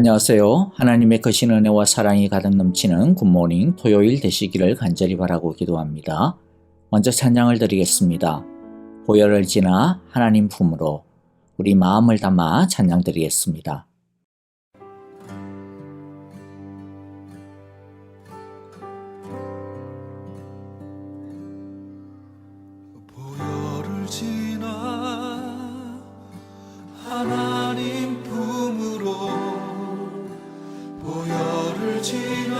안녕하세요. 하나님의 크신 은혜와 사랑이 가득 넘치는 굿모닝 토요일 되시기를 간절히 바라고 기도합니다. 먼저 찬양을 드리겠습니다. 보혈을 지나 하나님 품으로 우리 마음을 담아 찬양 드리겠습니다. 보혈을 지나 하나님 품으로 보혈을 지나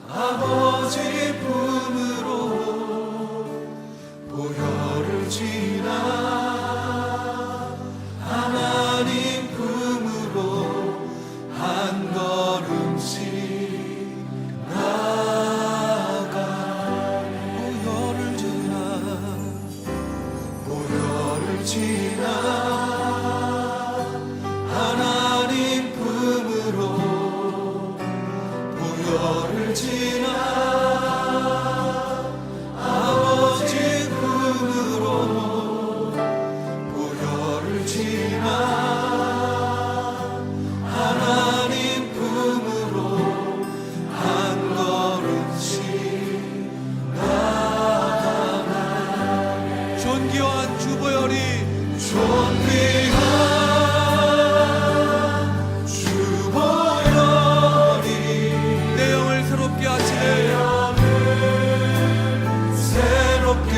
아버지 품으로 보혈을 지나 하나님 품으로 한 걸음씩 나아가 보혈을 지나 하나님 품으로 보혈을 지나 아버지 품으로 보혈을 지나 하나님 품으로 한 걸음씩 나아가네. 존귀한 주보혈이 존귀한 주보혈이 내 영을 새롭게 하시네. 새롭게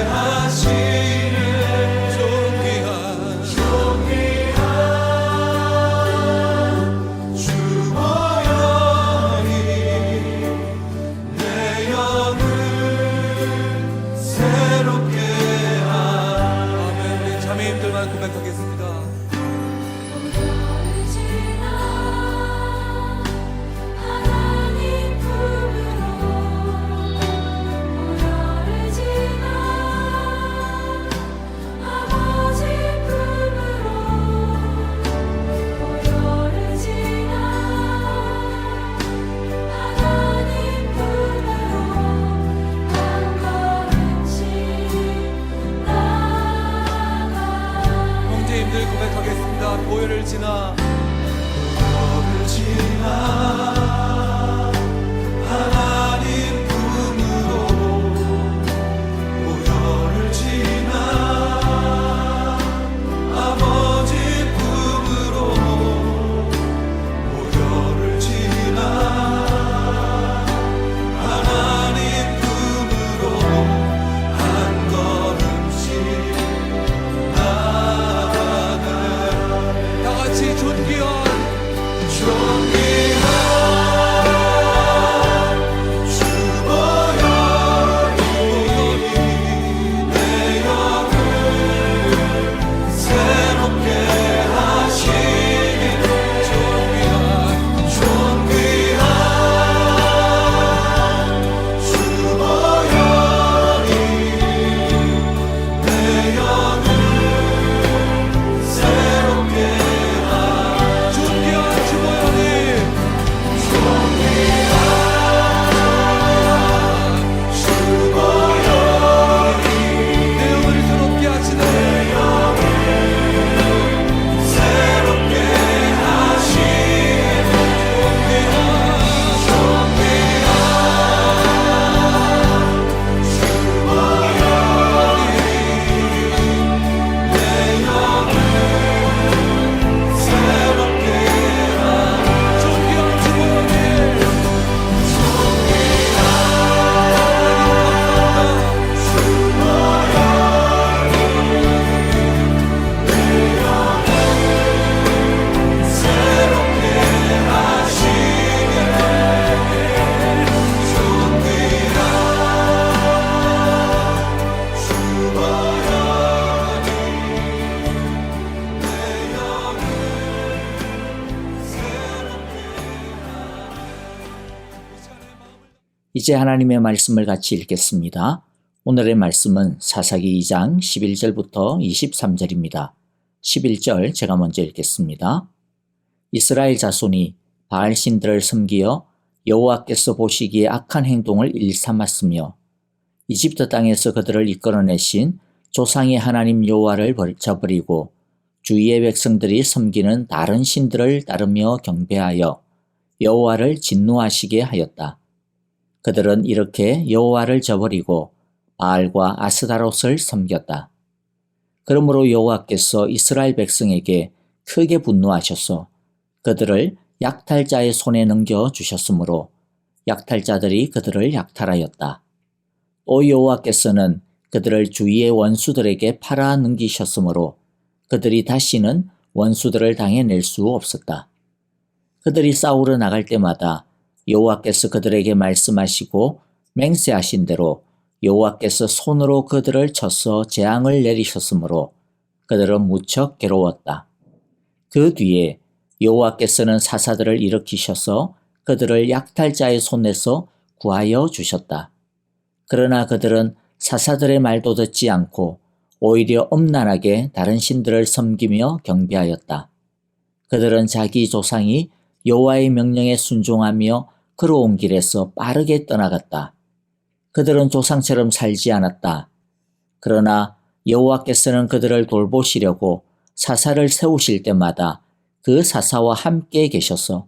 하시네. 존귀한 주보혈이 내 영을 새롭게 아멘. 우리 자매님들만 고백하겠습니다. 보혈을 지나 하나님 품으로 보혈을 지나 아버지 품으로 보혈을 지나 하나님 품으로 한 걸음씩 나아가 형제님들 고백하겠습니다. 보혈을 지나 보혈을 지나 하나님 품으로 보혈을 지나 아버지 품으로 보혈을 지나 하나님 품으로 한 걸음씩 다 같이 존귀한 주보혈이 내 영을 새롭게 하시네. 존귀한 주보혈이 내 영을 새롭게 존귀한 주보혈이 내 영을 새롭게 하시네. 새롭게 하시네. 존귀한 주보혈이 이제 하나님의 말씀을 같이 읽겠습니다. 오늘의 말씀은 사사기 2장 11절부터 23절입니다. 11절 제가 먼저 읽겠습니다. 이스라엘 자손이 바알 신들을 섬기어 여호와께서 보시기에 악한 행동을 일삼았으며 이집트 땅에서 그들을 이끌어내신 조상의 하나님 여호와를 저버리고 주위의 백성들이 섬기는 다른 신들을 따르며 경배하여 여호와를 진노하시게 하였다. 그들은 이렇게 여호와를 저버리고 바알과 아스다롯을 섬겼다. 그러므로 여호와께서 이스라엘 백성에게 크게 분노하셔서 그들을 약탈자의 손에 넘겨주셨으므로 약탈자들이 그들을 약탈하였다. 또 여호와께서는 그들을 주위의 원수들에게 팔아 넘기셨으므로 그들이 다시는 원수들을 당해낼 수 없었다. 그들이 싸우러 나갈 때마다 여호와께서 그들에게 말씀하시고 맹세하신 대로 여호와께서 손으로 그들을 쳐서 재앙을 내리셨으므로 그들은 무척 괴로웠다. 그 뒤에 여호와께서는 사사들을 일으키셔서 그들을 약탈자의 손에서 구하여 주셨다. 그러나 그들은 사사들의 말도 듣지 않고 오히려 엄란하게 다른 신들을 섬기며 경배하였다. 그들은 자기 조상이 여호와의 명령에 순종하며 걸어온 길에서 빠르게 떠나갔다. 그들은 조상처럼 살지 않았다. 그러나 여호와께서는 그들을 돌보시려고 사사를 세우실 때마다 그 사사와 함께 계셔서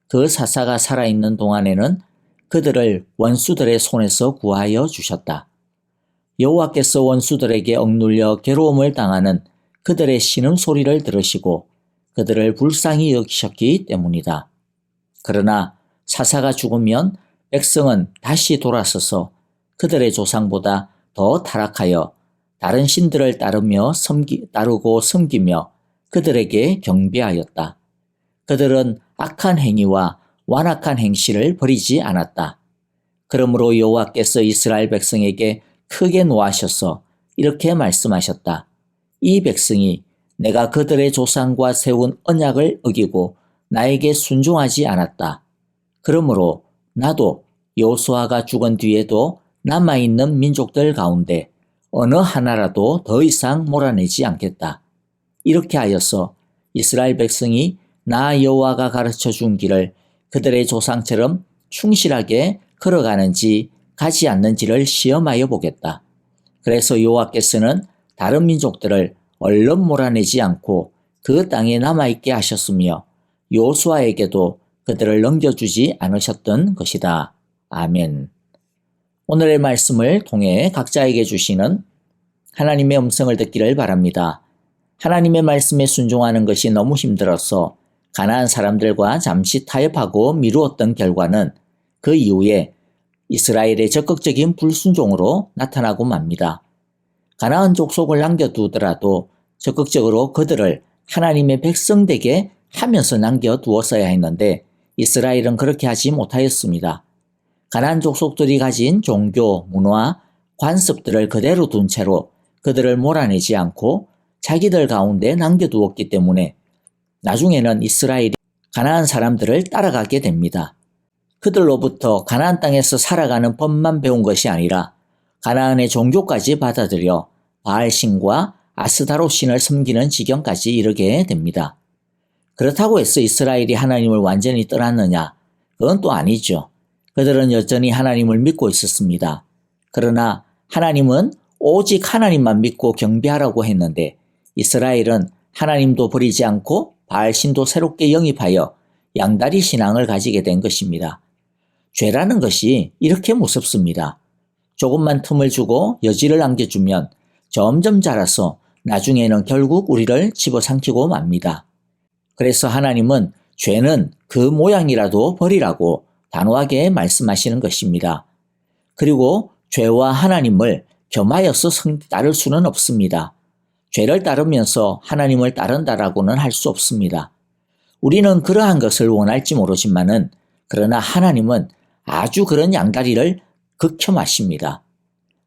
그 사사가 살아있는 동안에는 그들을 원수들의 손에서 구하여 주셨다. 여호와께서 원수들에게 억눌려 괴로움을 당하는 그들의 신음소리를 들으시고 그들을 불쌍히 여기셨기 때문이다. 그러나 사사가 죽으면 백성은 다시 돌아서서 그들의 조상보다 더 타락하여 다른 신들을 따르고 섬기며 그들에게 경배하였다. 그들은 악한 행위와 완악한 행실을 버리지 않았다. 그러므로 여호와께서 이스라엘 백성에게 크게 노하셔서 이렇게 말씀하셨다. 이 백성이 내가 그들의 조상과 세운 언약을 어기고 나에게 순종하지 않았다. 그러므로 나도 여호수아가 죽은 뒤에도 남아있는 민족들 가운데 어느 하나라도 더 이상 몰아내지 않겠다. 이렇게 하여서 이스라엘 백성이 나 여호와가 가르쳐 준 길을 그들의 조상처럼 충실하게 걸어가는지 가지 않는지를 시험하여 보겠다. 그래서 여호와께서는 다른 민족들을 얼른 몰아내지 않고 그 땅에 남아있게 하셨으며 여호수아에게도 그들을 넘겨주지 않으셨던 것이다. 아멘. 오늘의 말씀을 통해 각자에게 주시는 하나님의 음성을 듣기를 바랍니다. 하나님의 말씀에 순종하는 것이 너무 힘들어서 가나안 사람들과 잠시 타협하고 미루었던 결과는 그 이후에 이스라엘의 적극적인 불순종으로 나타나고 맙니다. 가나안 족속을 남겨두더라도 적극적으로 그들을 하나님의 백성 되게 하면서 남겨두었어야 했는데 이스라엘은 그렇게 하지 못하였습니다. 가나안 족속들이 가진 종교, 문화, 관습들을 그대로 둔 채로 그들을 몰아내지 않고 자기들 가운데 남겨두었기 때문에 나중에는 이스라엘이 가나안 사람들을 따라가게 됩니다. 그들로부터 가나안 땅에서 살아가는 법만 배운 것이 아니라 가나안의 종교까지 받아들여 바알신과 아스다롯 신을 섬기는 지경까지 이르게 됩니다. 그렇다고 해서 이스라엘이 하나님을 완전히 떠났느냐? 그건 또 아니죠. 그들은 여전히 하나님을 믿고 있었습니다. 그러나 하나님은 오직 하나님만 믿고 경배하라고 했는데 이스라엘은 하나님도 버리지 않고 바알신도 새롭게 영입하여 양다리 신앙을 가지게 된 것입니다. 죄라는 것이 이렇게 무섭습니다. 조금만 틈을 주고 여지를 남겨주면 점점 자라서 나중에는 결국 우리를 집어삼키고 맙니다. 그래서 하나님은 죄는 그 모양이라도 버리라고 단호하게 말씀하시는 것입니다. 그리고 죄와 하나님을 겸하여서 따를 수는 없습니다. 죄를 따르면서 하나님을 따른다라고는 할 수 없습니다. 우리는 그러한 것을 원할지 모르지만은 그러나 하나님은 아주 그런 양다리를 극혐하십니다.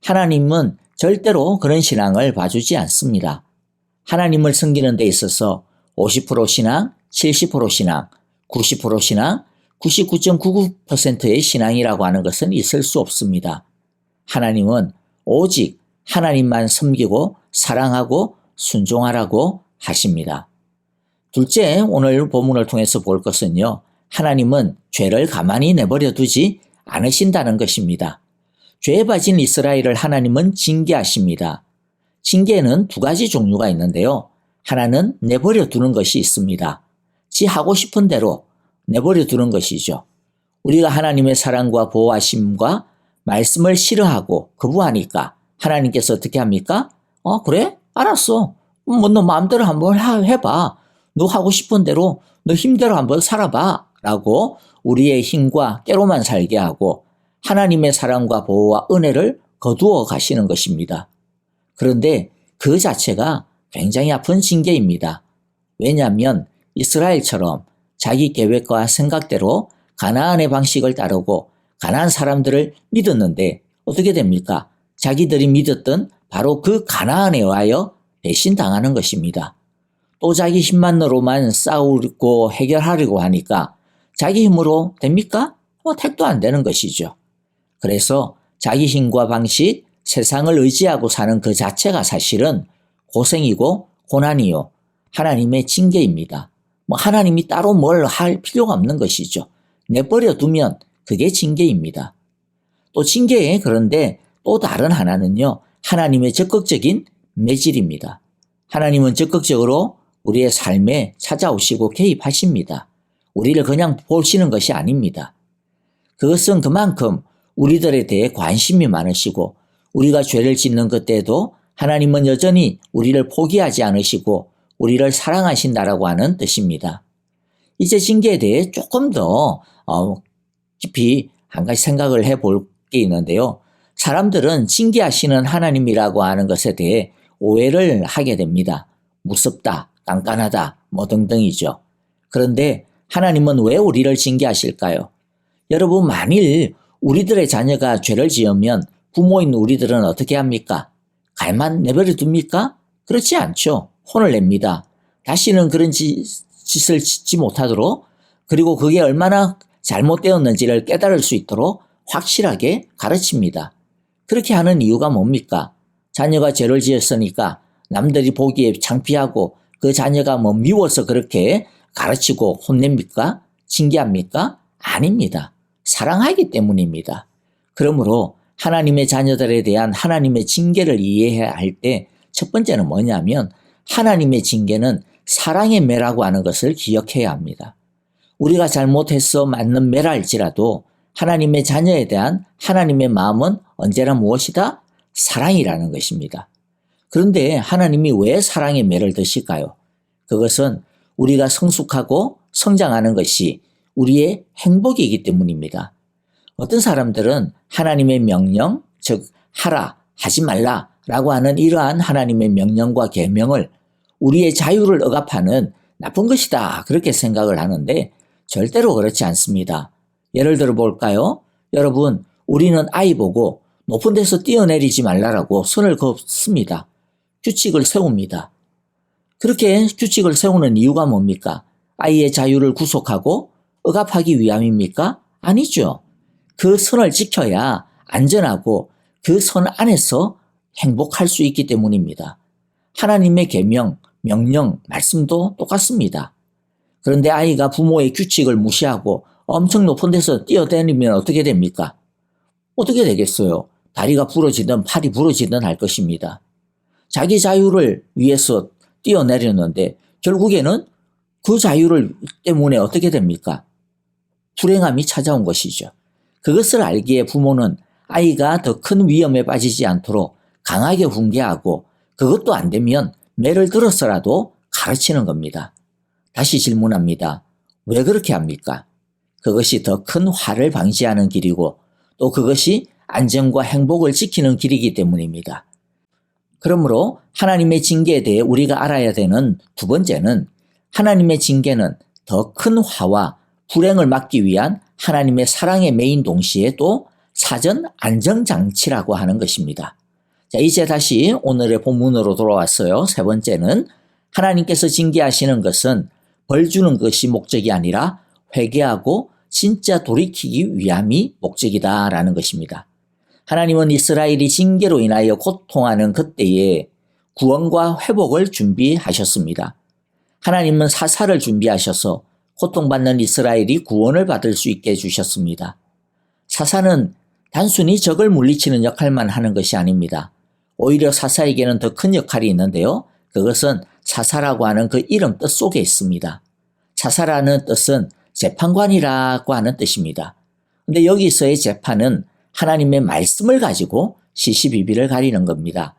하나님은 절대로 그런 신앙을 봐주지 않습니다. 하나님을 섬기는 데 있어서 50% 신앙, 70% 신앙, 90% 신앙, 99.99%의 신앙이라고 하는 것은 있을 수 없습니다. 하나님은 오직 하나님만 섬기고 사랑하고 순종하라고 하십니다. 둘째, 오늘 본문을 통해서 볼 것은요. 하나님은 죄를 가만히 내버려 두지 않으신다는 것입니다. 죄에 빠진 이스라엘을 하나님은 징계하십니다. 징계에는 두 가지 종류가 있는데요. 하나는 내버려 두는 것이 있습니다. 지 하고 싶은 대로 내버려 두는 것이죠. 우리가 하나님의 사랑과 보호하심과 말씀을 싫어하고 거부하니까 하나님께서 어떻게 합니까? 그래? 알았어. 너 마음대로 한번 해봐. 너 하고 싶은 대로 너 힘대로 한번 살아봐. 라고 우리의 힘과 깨로만 살게 하고 하나님의 사랑과 보호와 은혜를 거두어 가시는 것입니다. 그런데 그 자체가 굉장히 아픈 징계입니다. 왜냐하면 이스라엘처럼 자기 계획과 생각대로 가나안의 방식을 따르고 가나안 사람들을 믿었는데 어떻게 됩니까? 자기들이 믿었던 바로 그 가나안에 의하여 배신당하는 것입니다. 또 자기 힘만으로만 싸우고 해결하려고 하니까 자기 힘으로 됩니까? 택도 안 되는 것이죠. 그래서 자기 힘과 방식, 세상을 의지하고 사는 그 자체가 사실은 고생이고 고난이요. 하나님의 징계입니다. 하나님이 따로 뭘 할 필요가 없는 것이죠. 내버려 두면 그게 징계입니다. 또 징계에 그런데 또 다른 하나는요. 하나님의 적극적인 매질입니다. 하나님은 적극적으로 우리의 삶에 찾아오시고 개입하십니다. 우리를 그냥 보시는 것이 아닙니다. 그것은 그만큼 우리들에 대해 관심이 많으시고 우리가 죄를 짓는 그때도 하나님은 여전히 우리를 포기하지 않으시고 우리를 사랑하신다라고 하는 뜻입니다. 이제 징계에 대해 조금 더 깊이 한 가지 생각을 해볼 게 있는데요. 사람들은 징계하시는 하나님이라고 하는 것에 대해 오해를 하게 됩니다. 무섭다, 깐깐하다, 등등이죠. 그런데 하나님은 왜 우리를 징계하실까요? 여러분, 만일 우리들의 자녀가 죄를 지으면 부모인 우리들은 어떻게 합니까? 가만 내버려 둡니까? 그렇지 않죠. 혼을 냅니다. 다시는 그런 짓을 짓지 못하도록, 그리고 그게 얼마나 잘못되었는지를 깨달을 수 있도록 확실하게 가르칩니다. 그렇게 하는 이유가 뭡니까? 자녀가 죄를 지었으니까 남들이 보기에 창피하고 그 자녀가 미워서 그렇게 가르치고 혼냅니까? 징계합니까? 아닙니다. 사랑하기 때문입니다. 그러므로 하나님의 자녀들에 대한 하나님의 징계를 이해해야 할 때 첫 번째는 뭐냐면 하나님의 징계는 사랑의 매라고 하는 것을 기억해야 합니다. 우리가 잘못해서 맞는 매랄지라도 하나님의 자녀에 대한 하나님의 마음은 언제나 무엇이다? 사랑이라는 것입니다. 그런데 하나님이 왜 사랑의 매를 드실까요? 그것은 우리가 성숙하고 성장하는 것이 우리의 행복이기 때문입니다. 어떤 사람들은 하나님의 명령, 즉 하라, 하지 말라라고 하는 이러한 하나님의 명령과 계명을 우리의 자유를 억압하는 나쁜 것이다 그렇게 생각을 하는데 절대로 그렇지 않습니다. 예를 들어 볼까요? 여러분, 우리는 아이 보고 높은 데서 뛰어내리지 말라라고 선을 긋습니다. 규칙을 세웁니다. 그렇게 규칙을 세우는 이유가 뭡니까? 아이의 자유를 구속하고 억압하기 위함입니까? 아니죠. 그 선을 지켜야 안전하고 그 선 안에서 행복할 수 있기 때문입니다. 하나님의 계명, 명령, 말씀도 똑같습니다. 그런데 아이가 부모의 규칙을 무시하고 엄청 높은 데서 뛰어다니면 어떻게 됩니까? 어떻게 되겠어요? 다리가 부러지든 팔이 부러지든 할 것입니다. 자기 자유를 위해서 뛰어내렸는데 결국에는 그 자유를 때문에 어떻게 됩니까? 불행함이 찾아온 것이죠. 그것을 알기에 부모는 아이가 더 큰 위험에 빠지지 않도록 강하게 훈계하고 그것도 안 되면 매를 들어서라도 가르치는 겁니다. 다시 질문합니다. 왜 그렇게 합니까? 그것이 더 큰 화를 방지하는 길이고 또 그것이 안전과 행복을 지키는 길이기 때문입니다. 그러므로 하나님의 징계에 대해 우리가 알아야 되는 두 번째는 하나님의 징계는 더 큰 화와 불행을 막기 위한 하나님의 사랑의 매인 동시에 또 사전 안정장치라고 하는 것입니다. 자, 이제 다시 오늘의 본문으로 돌아왔어요. 세 번째는 하나님께서 징계하시는 것은 벌 주는 것이 목적이 아니라 회개하고 진짜 돌이키기 위함이 목적이다라는 것입니다. 하나님은 이스라엘이 징계로 인하여 고통하는 그때에 구원과 회복을 준비하셨습니다. 하나님은 사사를 준비하셔서 고통받는 이스라엘이 구원을 받을 수 있게 해주셨습니다. 사사는 단순히 적을 물리치는 역할만 하는 것이 아닙니다. 오히려 사사에게는 더 큰 역할이 있는데요. 그것은 사사라고 하는 그 이름 뜻 속에 있습니다. 사사라는 뜻은 재판관이라고 하는 뜻입니다. 근데 여기서의 재판은 하나님의 말씀을 가지고 시시비비를 가리는 겁니다.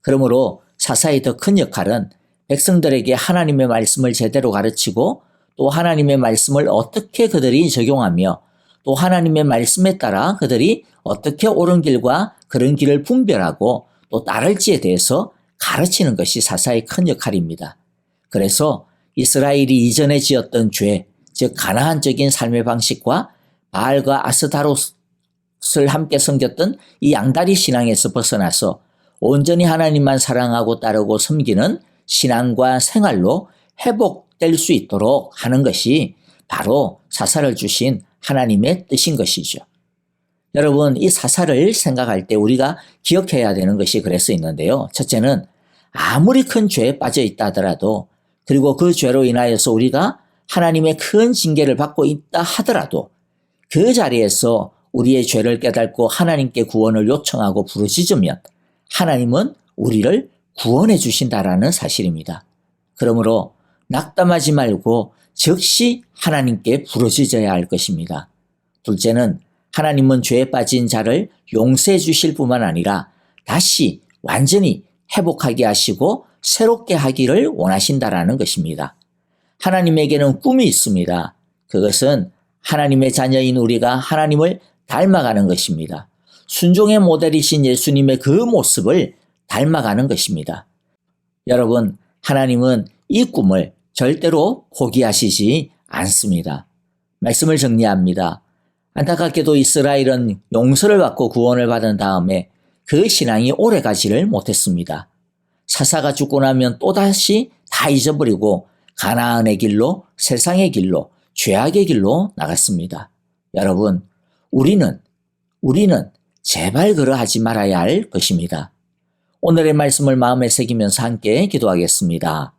그러므로 사사의 더 큰 역할은 백성들에게 하나님의 말씀을 제대로 가르치고 또 하나님의 말씀을 어떻게 그들이 적용하며 또 하나님의 말씀에 따라 그들이 어떻게 옳은 길과 그런 길을 분별하고 또 따를지에 대해서 가르치는 것이 사사의 큰 역할입니다. 그래서 이스라엘이 이전에 지었던 죄, 즉 가나안적인 삶의 방식과 바알과 아스타롯을 함께 섬겼던 이 양다리 신앙에서 벗어나서 온전히 하나님만 사랑하고 따르고 섬기는 신앙과 생활로 회복될 수 있도록 하는 것이 바로 사사를 주신 하나님의 뜻인 것이죠. 여러분, 이 사사를 생각할 때 우리가 기억해야 되는 것이 그래서 있는데요. 첫째는 아무리 큰 죄에 빠져 있다 하더라도 그리고 그 죄로 인하여서 우리가 하나님의 큰 징계를 받고 있다 하더라도 그 자리에서 우리의 죄를 깨닫고 하나님께 구원을 요청하고 부르짖으면 하나님은 우리를 구원해 주신다라는 사실입니다. 그러므로 낙담하지 말고 즉시 하나님께 부르짖어야 할 것입니다. 둘째는 하나님은 죄에 빠진 자를 용서해 주실 뿐만 아니라 다시 완전히 회복하게 하시고 새롭게 하기를 원하신다라는 것입니다. 하나님에게는 꿈이 있습니다. 그것은 하나님의 자녀인 우리가 하나님을 닮아가는 것입니다. 순종의 모델이신 예수님의 그 모습을 닮아가는 것입니다. 여러분, 하나님은 이 꿈을 절대로 포기하시지 않습니다. 말씀을 정리합니다. 안타깝게도 이스라엘은 용서를 받고 구원을 받은 다음에 그 신앙이 오래가지를 못했습니다. 사사가 죽고 나면 또다시 다 잊어버리고 가나안의 길로, 세상의 길로, 죄악의 길로 나갔습니다. 여러분, 우리는 제발 그러하지 말아야 할 것입니다. 오늘의 말씀을 마음에 새기면서 함께 기도하겠습니다.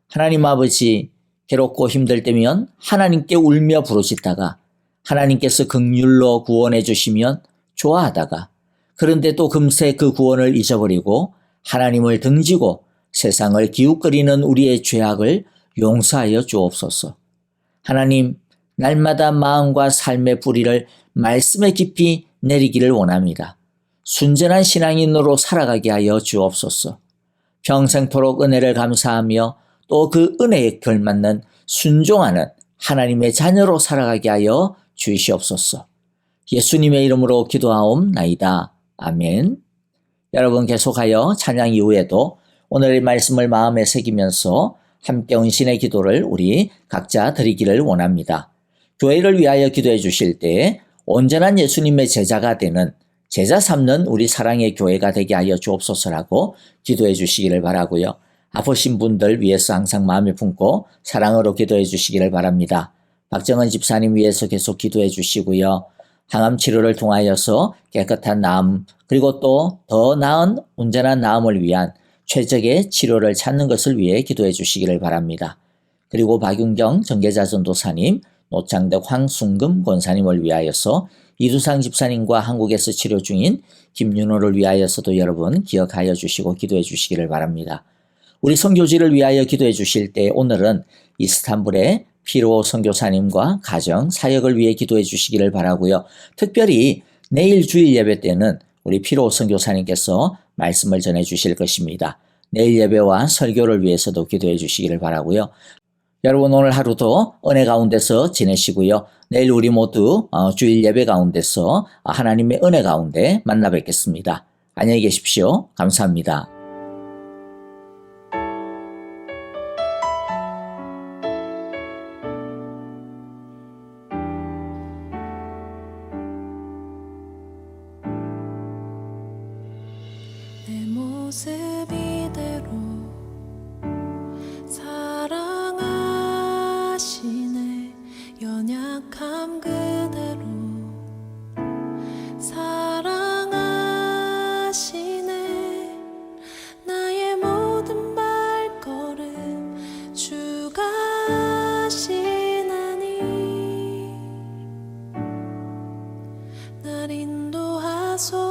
하나님 아버지, 괴롭고 힘들 때면 하나님께 울며 부르짖다가 하나님께서 긍휼로 구원해 주시면 좋아하다가 그런데 또 금세 그 구원을 잊어버리고 하나님을 등지고 세상을 기웃거리는 우리의 죄악을 용서하여 주옵소서. 하나님, 날마다 마음과 삶의 뿌리를 말씀에 깊이 내리기를 원합니다. 순전한 신앙인으로 살아가게 하여 주옵소서. 평생토록 은혜를 감사하며 또 그 은혜에 걸맞는 순종하는 하나님의 자녀로 살아가게 하여 주시옵소서. 예수님의 이름으로 기도하옵나이다. 아멘. 여러분, 계속하여 찬양 이후에도 오늘의 말씀을 마음에 새기면서 함께 헌신의 기도를 우리 각자 드리기를 원합니다. 교회를 위하여 기도해 주실 때 온전한 예수님의 제자가 되는, 제자 삼는 우리 사랑의 교회가 되게 하여 주옵소서라고 기도해 주시기를 바라고요. 아프신 분들 위해서 항상 마음에 품고 사랑으로 기도해 주시기를 바랍니다. 박정은 집사님 위해서 계속 기도해 주시고요. 항암 치료를 통하여서 깨끗한 나음, 그리고 또 더 나은 온전한 나음을 위한 최적의 치료를 찾는 것을 위해 기도해 주시기를 바랍니다. 그리고 박윤경 정계자 전도사님, 노창덕 황순금 권사님을 위하여서 이두상 집사님과 한국에서 치료 중인 김윤호를 위하여서도 여러분 기억하여 주시고 기도해 주시기를 바랍니다. 우리 선교지를 위하여 기도해 주실 때 오늘은 이스탄불의 피로 선교사님과 가정, 사역을 위해 기도해 주시기를 바라고요. 특별히 내일 주일 예배 때는 우리 피로 선교사님께서 말씀을 전해 주실 것입니다. 내일 예배와 설교를 위해서도 기도해 주시기를 바라고요. 여러분, 오늘 하루도 은혜 가운데서 지내시고요. 내일 우리 모두 주일 예배 가운데서 하나님의 은혜 가운데 만나 뵙겠습니다. 안녕히 계십시오. 감사합니다. 내 모습 이대로 사랑하시네. 연약함 그대로 사랑하시네. 나의 모든 발걸음 주가 하시나니 날 인도하소서.